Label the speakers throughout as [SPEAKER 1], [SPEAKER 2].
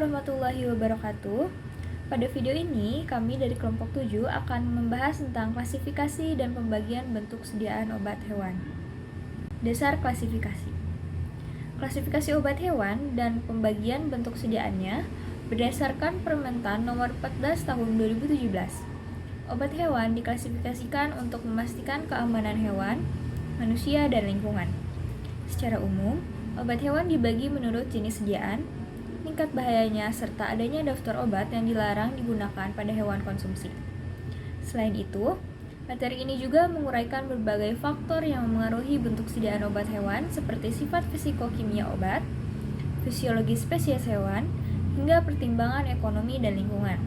[SPEAKER 1] warahmatullahi wabarakatuh. Pada video ini, kami dari kelompok 7 akan membahas tentang klasifikasi dan pembagian bentuk sediaan obat hewan. Dasar klasifikasi. Klasifikasi obat hewan dan pembagian bentuk sediaannya berdasarkan Permentan Nomor 14 Tahun 2017. Obat hewan diklasifikasikan untuk memastikan keamanan hewan, manusia, dan lingkungan. Secara umum, obat hewan dibagi menurut jenis sediaan, tingkat bahayanya, serta adanya daftar obat yang dilarang digunakan pada hewan konsumsi. Selain itu, materi ini juga menguraikan berbagai faktor yang memengaruhi bentuk sediaan obat hewan seperti sifat fisikokimia obat, fisiologi spesies hewan, hingga pertimbangan ekonomi dan lingkungan.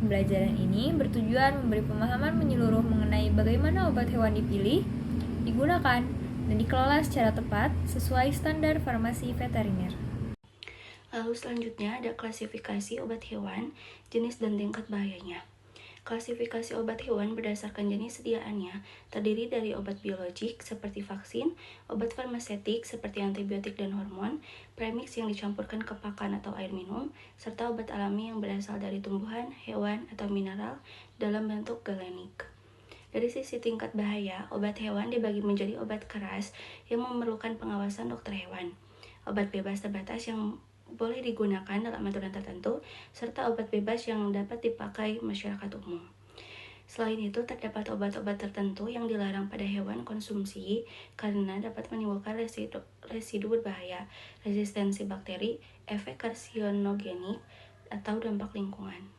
[SPEAKER 1] Pembelajaran ini bertujuan memberi pemahaman menyeluruh mengenai bagaimana obat hewan dipilih, digunakan, dan dikelola secara tepat sesuai standar farmasi veteriner.
[SPEAKER 2] Lalu selanjutnya ada klasifikasi obat hewan, jenis dan tingkat bahayanya. Klasifikasi obat hewan berdasarkan jenis sediaannya terdiri dari obat biologik seperti vaksin, obat farmasetik seperti antibiotik dan hormon, premix yang dicampurkan ke pakan atau air minum, serta obat alami yang berasal dari tumbuhan, hewan, atau mineral dalam bentuk galenik. Dari sisi tingkat bahaya, obat hewan dibagi menjadi obat keras yang memerlukan pengawasan dokter hewan, obat bebas terbatas yang boleh digunakan dalam aturan tertentu, serta obat bebas yang dapat dipakai masyarakat umum. Selain itu, terdapat obat-obat tertentu yang dilarang pada hewan konsumsi karena dapat menimbulkan residu berbahaya, resistensi bakteri, efek karsinogenik, atau dampak lingkungan.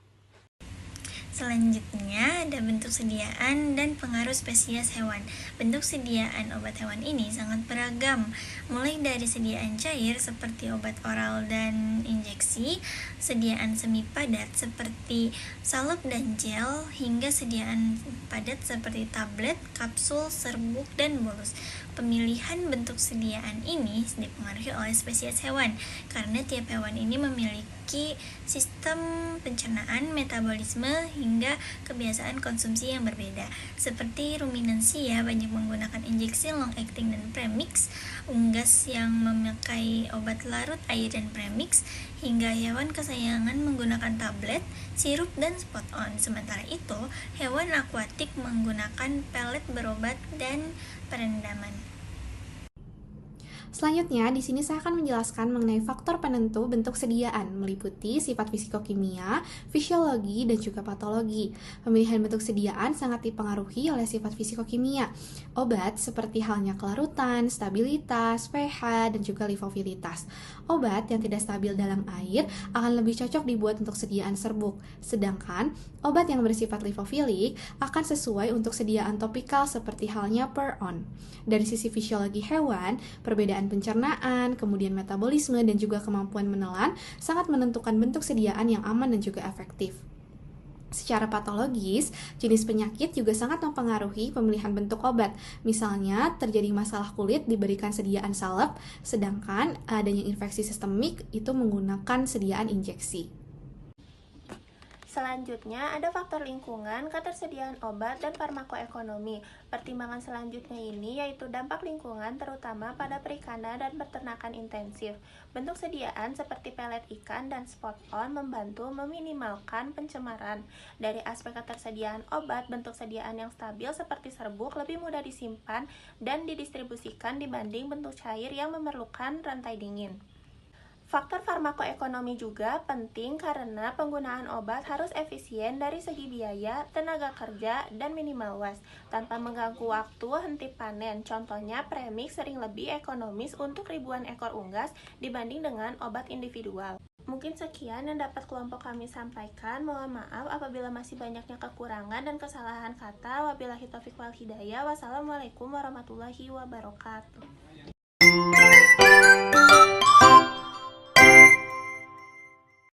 [SPEAKER 3] Selanjutnya ada bentuk sediaan dan pengaruh spesies hewan. Bentuk sediaan obat hewan ini sangat beragam, mulai dari sediaan cair seperti obat oral dan injeksi, sediaan semi padat seperti salep dan gel, hingga sediaan padat seperti tablet, kapsul, serbuk, dan bolus. Pemilihan bentuk sediaan ini dipengaruhi oleh spesies hewan, karena tiap hewan ini memiliki sistem pencernaan, metabolisme, hingga kebiasaan konsumsi yang berbeda. Seperti ruminansia banyak menggunakan injeksi long acting dan premix, unggas yang memakai obat larut air dan premix, hingga hewan kesayangan menggunakan tablet, sirup, dan spot on. Sementara itu, hewan akuatik menggunakan pelet berobat dan perendaman.
[SPEAKER 4] Selanjutnya, di sini saya akan menjelaskan mengenai faktor penentu bentuk sediaan, meliputi sifat fisikokimia, fisiologi, dan juga patologi. Pemilihan bentuk sediaan sangat dipengaruhi oleh sifat fisikokimia. Obat seperti halnya kelarutan, stabilitas, pH, dan juga livofilitas. Obat yang tidak stabil dalam air akan lebih cocok dibuat untuk sediaan serbuk, sedangkan obat yang bersifat lifofilik akan sesuai untuk sediaan topikal seperti halnya per-on. Dari sisi fisiologi hewan, perbedaan pencernaan, kemudian metabolisme, dan juga kemampuan menelan sangat menentukan bentuk sediaan yang aman dan juga efektif. Secara patologis, jenis penyakit juga sangat mempengaruhi pemilihan bentuk obat. Misalnya, terjadi masalah kulit diberikan sediaan salep, sedangkan adanya infeksi sistemik itu menggunakan sediaan injeksi.
[SPEAKER 5] Selanjutnya, ada faktor lingkungan, ketersediaan obat, dan farmakoekonomi. Pertimbangan selanjutnya ini yaitu dampak lingkungan terutama pada perikanan dan peternakan intensif. Bentuk sediaan seperti pelet ikan dan spot on membantu meminimalkan pencemaran. Dari aspek ketersediaan obat, bentuk sediaan yang stabil seperti serbuk lebih mudah disimpan dan didistribusikan dibanding bentuk cair yang memerlukan rantai dingin. Faktor farmakoekonomi juga penting karena penggunaan obat harus efisien dari segi biaya, tenaga kerja, dan minimal waste, tanpa mengganggu waktu henti panen. Contohnya, premix sering lebih ekonomis untuk ribuan ekor unggas dibanding dengan obat individual. Mungkin sekian yang dapat kelompok kami sampaikan. Mohon maaf apabila masih banyaknya kekurangan dan kesalahan kata. Wabillahi taufiq wal hidayah. Wassalamualaikum warahmatullahi wabarakatuh.